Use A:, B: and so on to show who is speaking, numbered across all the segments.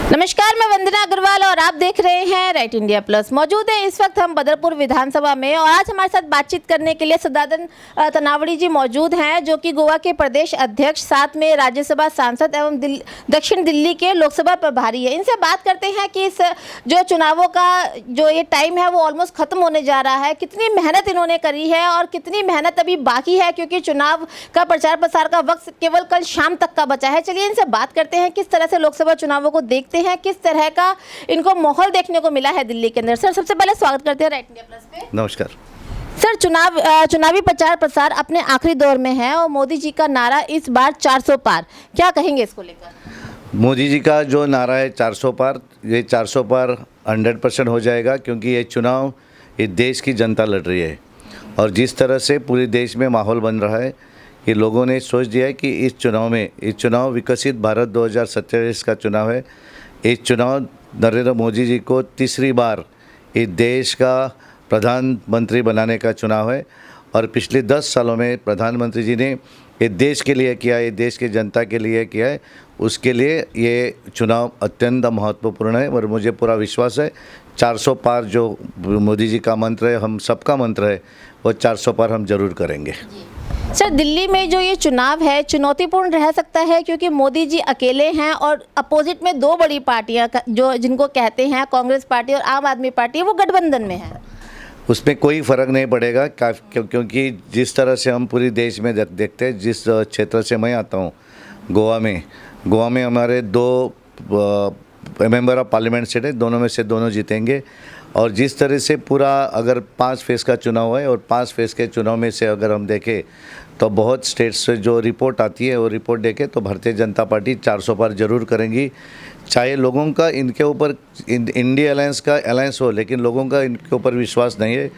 A: नमस्कार, मैं वंदना अग्रवाल और आप देख रहे हैं राइट इंडिया प्लस। मौजूद है इस वक्त हम बदरपुर विधानसभा में और आज हमारे साथ बातचीत करने के लिए सदानंद तनावड़ी जी मौजूद हैं, जो कि गोवा के प्रदेश अध्यक्ष, साथ में राज्यसभा सांसद एवं दक्षिण दिल्ली के लोकसभा प्रभारी है। इनसे बात करते हैं कि इस जो चुनावों का जो ये टाइम है वो ऑलमोस्ट खत्म होने जा रहा है, कितनी मेहनत इन्होंने करी है और कितनी मेहनत अभी बाकी है, क्योंकि चुनाव का प्रचार प्रसार का वक्त केवल कल शाम तक का बचा है। चलिए इनसे बात करते हैं किस तरह से लोकसभा चुनावों को देखते हैं, किस तरह का इनको माहौल देखने को मिला है दिल्ली के अंदर। सर, सबसे पहले स्वागत करते हैं राइट इंडिया प्लस पे।
B: नमस्कार
A: सर, चुनावी प्रचार प्रसार अपने आखिरी दौर में है और मोदी जी का नारा इस बार 400 पार, क्या कहेंगे इसको लेकर?
B: मोदी जी का जो नारा है 400 पार, ये 400 पार 100% हो जाएगा, क्योंकि ये चुनाव ये देश की जनता लड़ रही है। और जिस तरह से पूरे देश में माहौल बन रहा है कि लोगों ने सोच दिया है कि इस चुनाव विकसित भारत 2047 का चुनाव है। इस चुनाव नरेंद्र मोदी जी को तीसरी बार इस देश का प्रधानमंत्री बनाने का चुनाव है। और पिछले 10 सालों में प्रधानमंत्री जी ने ये देश के लिए किया, ये देश की जनता के लिए किया है, उसके लिए ये चुनाव अत्यंत महत्वपूर्ण है। और मुझे पूरा विश्वास है 400 पार जो मोदी जी का मंत्र है, हम सबका मंत्र है, वो 400 पार हम जरूर करेंगे।
A: सर, दिल्ली में जो ये चुनाव है चुनौतीपूर्ण रह सकता है, क्योंकि मोदी जी अकेले हैं और अपोजिट में दो बड़ी पार्टियां जो जिनको कहते हैं कांग्रेस पार्टी और आम आदमी पार्टी, वो गठबंधन में है।
B: उसमें कोई फ़र्क नहीं पड़ेगा, क्योंकि जिस तरह से हम पूरी देश में देखते हैं, जिस क्षेत्र से मैं आता हूँ गोवा में हमारे 2 मेंबर ऑफ पार्लियामेंट सीट है, दोनों में से दोनों जीतेंगे। और जिस तरह से पूरा अगर 5 फेज़ का चुनाव है और 5 फेज़ के चुनाव में से अगर हम देखें तो बहुत स्टेट्स से जो रिपोर्ट आती है वो रिपोर्ट देखें तो भारतीय जनता पार्टी 400 पार जरूर करेंगी। चाहे लोगों का इनके ऊपर इंडिया अलायंस हो, लेकिन लोगों का इनके ऊपर विश्वास नहीं है।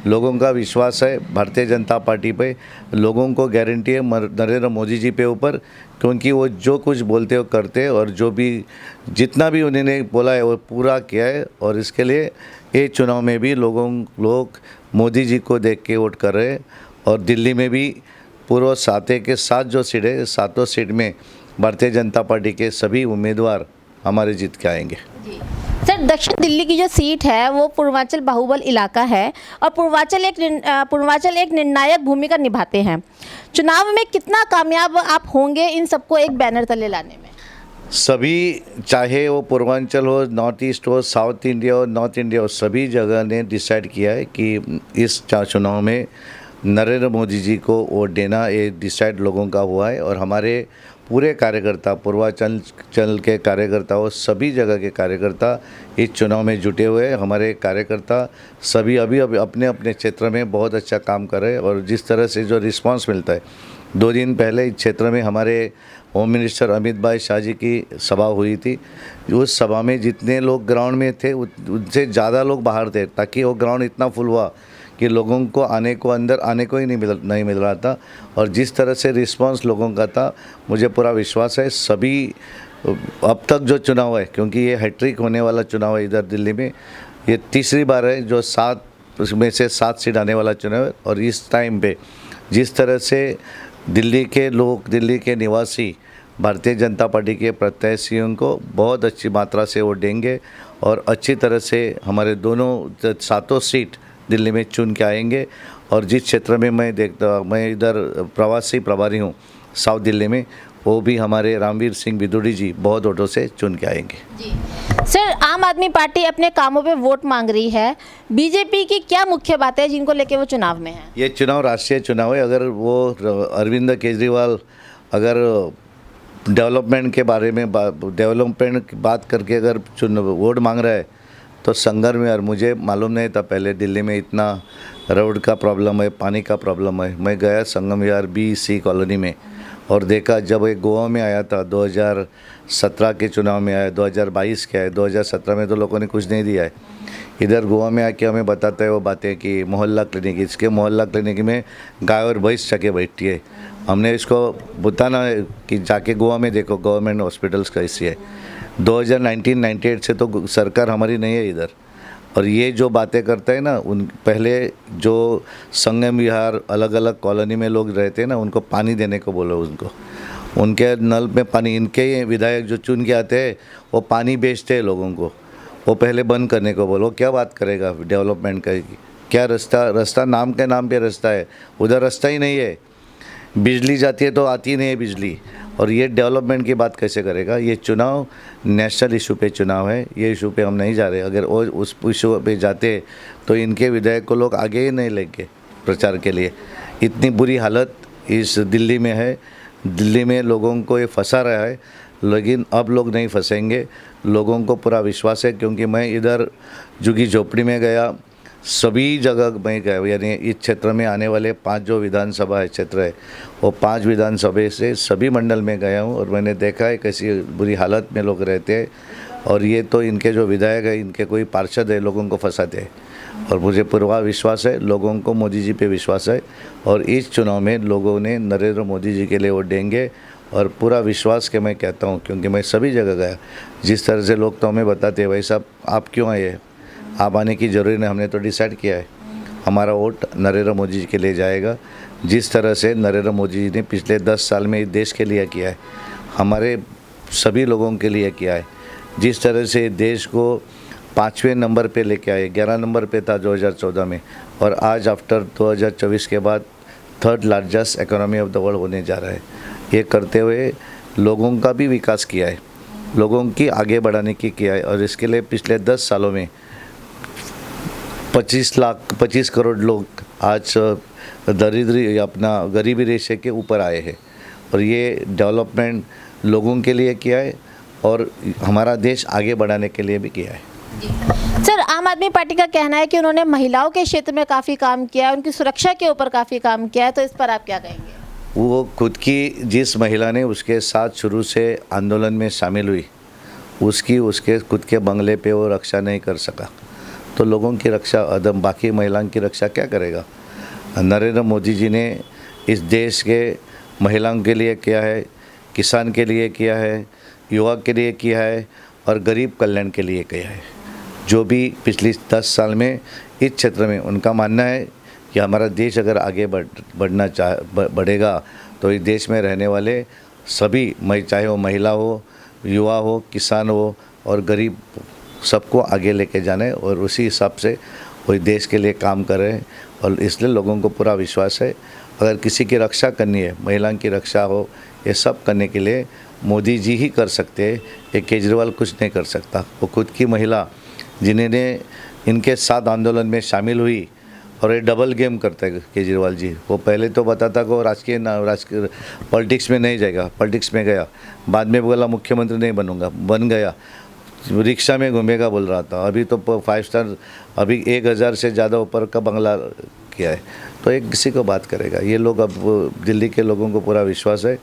B: लोगों का विश्वास है भारतीय जनता पार्टी पे, लोगों को गारंटी है नरेंद्र मोदी जी पे ऊपर, क्योंकि वो जो कुछ बोलते हो करते हैं और जो भी जितना भी उन्होंने बोला है वो पूरा किया है। और इसके लिए ये चुनाव में भी लोग मोदी जी को देख के वोट कर रहे हैं। और दिल्ली में भी पूर्व 7 के 7 जो सीट है, 7 सीट में भारतीय जनता पार्टी के सभी उम्मीदवार हमारे जीत के आएंगे।
A: सर, दक्षिण दिल्ली की जो सीट है वो पूर्वांचल बाहुबल इलाका है और पूर्वांचल एक निर्णायक भूमिका निभाते हैं। चुनाव में कितना कामयाब आप होंगे इन सबको एक बैनर तले लाने में?
B: सभी, चाहे वो पूर्वांचल हो, नॉर्थ ईस्ट हो, साउथ इंडिया हो, नॉर्थ इंडिया हो, सभी जगह ने डिसाइड किया है कि इस चुनाव में नरेंद्र मोदी जी को वोट देना, ये डिसाइड लोगों का हुआ है। और हमारे पूरे कार्यकर्ता, पूर्वांचल के कार्यकर्ताओं, सभी जगह के कार्यकर्ता इस चुनाव में जुटे हुए हैं। हमारे कार्यकर्ता सभी अभी अपने अपने क्षेत्र में बहुत अच्छा काम कर रहे हैं। और जिस तरह से जो रिस्पांस मिलता है, 2 दिन पहले इस क्षेत्र में हमारे होम मिनिस्टर अमित भाई शाह जी की सभा हुई थी। उस सभा में जितने लोग ग्राउंड में थे उनसे ज़्यादा लोग बाहर थे, ताकि वो ग्राउंड इतना फुल हुआ कि लोगों को अंदर आने को ही नहीं मिल रहा था। और जिस तरह से रिस्पांस लोगों का था, मुझे पूरा विश्वास है सभी अब तक जो चुनाव है, क्योंकि ये हैट्रिक होने वाला चुनाव है इधर दिल्ली में, ये तीसरी बार है जो 7 में से 7 सीट आने वाला चुनाव है। और इस टाइम पे जिस तरह से दिल्ली के लोग, दिल्ली के निवासी भारतीय जनता पार्टी के प्रत्याशियों को बहुत अच्छी मात्रा से वोट देंगे और अच्छी तरह से हमारे दोनों 7 सीट दिल्ली में चुन के आएंगे। और जिस क्षेत्र में मैं इधर प्रवासी प्रभारी हूँ साउथ दिल्ली में, वो भी हमारे रामवीर सिंह बिदुड़ी जी बहुत वोटों से चुन के आएंगे।
A: जी सर, आम आदमी पार्टी अपने कामों पे वोट मांग रही है, बीजेपी की क्या मुख्य बात है जिनको लेके वो चुनाव में है?
B: ये चुनाव राष्ट्रीय चुनाव है। अगर वो अरविंद केजरीवाल अगर डेवलपमेंट के बारे में डेवलपमेंट की बात करके अगर वोट मांग रहा है तो संघर्ष में, और मुझे मालूम नहीं था पहले दिल्ली में इतना रोड का प्रॉब्लम है, पानी का प्रॉब्लम है। मैं गया संगम विहार BC कॉलोनी में और देखा, जब एक गोवा में आया था 2017 के चुनाव में आया, 2022 के आए, 2017 में तो लोगों ने कुछ नहीं दिया है। इधर गोवा में आके हमें बताता है वो बातें कि मोहल्ला क्लिनिक, इसके मोहल्ला क्लिनिक में गाय और भैंस चके बैठती है। हमने इसको बताना है कि जाके गोवा में देखो गवर्नमेंट हॉस्पिटल्स कैसी है। 2019-98 से तो सरकार हमारी नहीं है इधर। और ये जो बातें करता है ना, उन पहले जो संगम विहार अलग अलग कॉलोनी में लोग रहते हैं ना, उनको पानी देने को बोलो उनको। उनके नल में पानी, इनके विधायक जो चुन के आते हैं वो पानी बेचते हैं लोगों को, वो पहले बंद करने को बोलो। क्या बात करेगा डेवलपमेंट करेगी? क्या रास्ता नाम के नाम पे रास्ता है, उधर रास्ता ही नहीं है। बिजली जाती है तो आती नहीं है बिजली, और ये डेवलपमेंट की बात कैसे करेगा? ये चुनाव नेशनल इशू पे चुनाव है, ये इशू पे हम नहीं जा रहे। अगर वो उस इशू पे जाते तो इनके विधायक को लोग आगे ही नहीं लेंगे प्रचार के लिए। इतनी बुरी हालत इस दिल्ली में है, दिल्ली में लोगों को ये फंसा रहा है, लेकिन अब लोग नहीं फंसेंगे। लोगों को पूरा विश्वास है, क्योंकि मैं इधर झुग्गी झोपड़ी में गया, सभी जगह मैं गया, यानी इस क्षेत्र में आने वाले 5 जो विधानसभा क्षेत्र है वो 5 विधानसभा से सभी मंडल में गया हूँ, और मैंने देखा है कैसी बुरी हालत में लोग रहते हैं। और ये तो इनके जो विधायक है, इनके कोई पार्षद है, लोगों को फंसाते हैं। और मुझे पूरा विश्वास है, लोगों को मोदी जी पे विश्वास है, और इस चुनाव में लोगों ने नरेंद्र मोदी जी के लिए वोट देंगे। और पूरा विश्वास के मैं कहता हूँ, क्योंकि मैं सभी जगह गया, जिस तरह से लोग तो हमें बताते हैं, भाई साहब आप क्यों आए, आप आने की ज़रूरी नहीं, हमने तो डिसाइड किया है, हमारा वोट नरेंद्र मोदी जी के लिए जाएगा। जिस तरह से नरेंद्र मोदी जी ने पिछले 10 साल में इस देश के लिए किया है, हमारे सभी लोगों के लिए किया है, जिस तरह से देश को 5वें नंबर पे लेके आए, 11 नंबर पे था 2014 में, और आज आफ्टर 2024 के बाद 3rd largest economy of the world होने जा रहा है। ये करते हुए लोगों का भी विकास किया है, लोगों की आगे बढ़ाने की किया है, और इसके लिए पिछले 10 सालों में 25 करोड़ लोग आज दरिद्री अपना गरीबी रेशे के ऊपर आए हैं। और ये डेवलपमेंट लोगों के लिए किया है, और हमारा देश आगे बढ़ाने के लिए भी किया है।
A: सर, आम आदमी पार्टी का कहना है कि उन्होंने महिलाओं के क्षेत्र में काफ़ी काम किया है, उनकी सुरक्षा के ऊपर काफ़ी काम किया है, तो इस पर आप क्या कहेंगे?
B: वो खुद की, जिस महिला ने उसके साथ शुरू से आंदोलन में शामिल हुई, उसके खुद के बंगले पे वो रक्षा नहीं कर सका, तो लोगों की रक्षा, अदम बाकी महिलाओं की रक्षा क्या करेगा? नरेंद्र मोदी जी ने इस देश के महिलाओं के लिए किया है, किसान के लिए किया है, युवा के लिए किया है, और गरीब कल्याण के लिए किया है। जो भी पिछले 10 साल में इस क्षेत्र में उनका मानना है कि हमारा देश अगर आगे बढ़ेगा तो इस देश में रहने वाले सभी, चाहे वो महिला हो, युवा हो, किसान हो और गरीब, सबको आगे लेके जाना है, और उसी हिसाब से वो देश के लिए काम कर रहे हैं। और इसलिए लोगों को पूरा विश्वास है, अगर किसी की रक्षा करनी है, महिलाओं की रक्षा हो, ये सब करने के लिए मोदी जी ही कर सकते हैं। ये केजरीवाल कुछ नहीं कर सकता। वो खुद की महिला जिन्होंने इनके साथ आंदोलन में शामिल हुई, और ये डबल गेम करता है केजरीवाल जी। वो पहले तो बताता कि राजकीय पॉलिटिक्स में नहीं जाएगा, पॉलिटिक्स में गया, बाद में बोला मुख्यमंत्री नहीं बनूंगा, बन गया, रिक्शा में घूमेगा बोल रहा था। अभी तो 5 स्टार, अभी 1000 से ज़्यादा ऊपर का बंगला किया है, तो एक किसी को बात करेगा? ये लोग, अब दिल्ली के लोगों को पूरा विश्वास है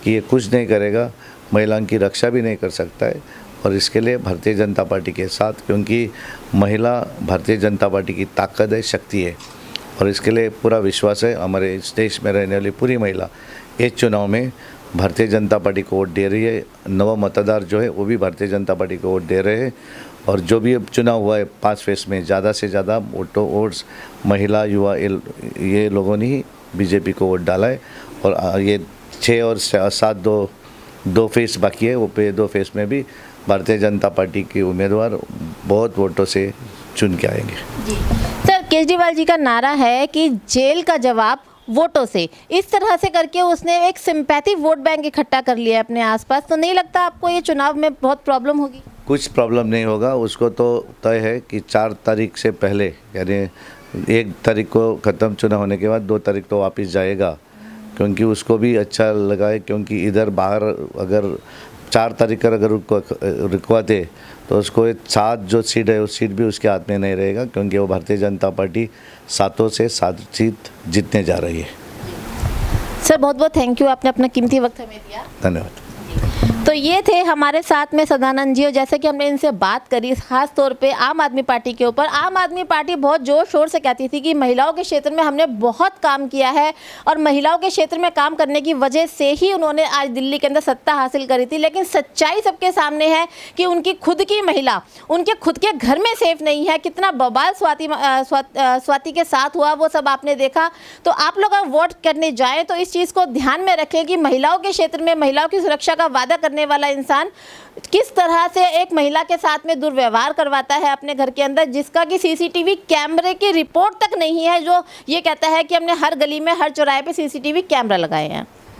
B: कि ये कुछ नहीं करेगा, महिलाओं की रक्षा भी नहीं कर सकता है। और इसके लिए भारतीय जनता पार्टी के साथ, क्योंकि महिला भारतीय जनता पार्टी की ताकत है, शक्ति है, और इसके लिए पूरा विश्वास है। हमारे इस देश में रहने वाली पूरी महिला इस चुनाव में भारतीय जनता पार्टी को वोट दे रही है। नव मतदार जो है वो भी भारतीय जनता पार्टी को वोट दे रहे हैं। और जो भी अब चुनाव हुआ है 5 फेज में, ज़्यादा से ज़्यादा वोट्स महिला, युवा, ये लोगों ने ही बीजेपी को वोट डाला है। और ये 6 और 7 दो फेस बाकी है, वो पे 2 फेस में भी भारतीय जनता पार्टी के उम्मीदवार बहुत वोटों से चुन के आएंगे।
A: जी सर, केजरीवाल जी का नारा है कि जेल का जवाब वोटों से, इस तरह से करके उसने एक सिंपैथी वोट बैंक इकट्ठा कर लिया है अपने आसपास। तो नहीं लगता आपको ये चुनाव में बहुत प्रॉब्लम होगी?
B: कुछ प्रॉब्लम नहीं होगा, उसको तो तय है कि 4 तारीख से पहले, यानी 1 तारीख को ख़त्म चुनाव होने के बाद 2 तारीख तो वापस जाएगा, क्योंकि उसको भी अच्छा लगा है। क्योंकि इधर बाहर अगर 4 तारीख का अगर रुकवाते तो उसको 7 जो सीट है उस सीट भी उसके हाथ में नहीं रहेगा, क्योंकि वो भारतीय जनता पार्टी 7 से 7 सीट जीतने जा रही है।
A: सर बहुत बहुत थैंक यू, आपने अपना कीमती वक्त हमें दिया।
B: धन्यवाद।
A: तो तो ये थे हमारे साथ में सदानंद जी, और जैसे कि हमने इनसे बात करी खास तौर पे आम आदमी पार्टी के ऊपर। आम आदमी पार्टी बहुत जोर शोर से कहती थी कि महिलाओं के क्षेत्र में हमने बहुत काम किया है और महिलाओं के क्षेत्र में काम करने की वजह से ही उन्होंने आज दिल्ली के अंदर सत्ता हासिल करी थी। लेकिन सच्चाई सबके सामने है कि उनकी खुद की महिला उनके खुद के घर में सेफ नहीं है। कितना बवाल स्वाति के साथ हुआ वो सब आपने देखा। तो आप लोग अगर वोट करने जाएं तो इस चीज़ को ध्यान में रखें कि महिलाओं के क्षेत्र में महिलाओं की सुरक्षा का वादा करने वाला इंसान किस तरह से एक महिला के साथ में दुर्व्यवहार करवाता है अपने घर के अंदर, जिसका कि सीसीटीवी कैमरे की रिपोर्ट तक नहीं है, जो ये कहता है कि हमने हर गली में हर चौराहे पे सीसीटीवी कैमरा लगाए हैं।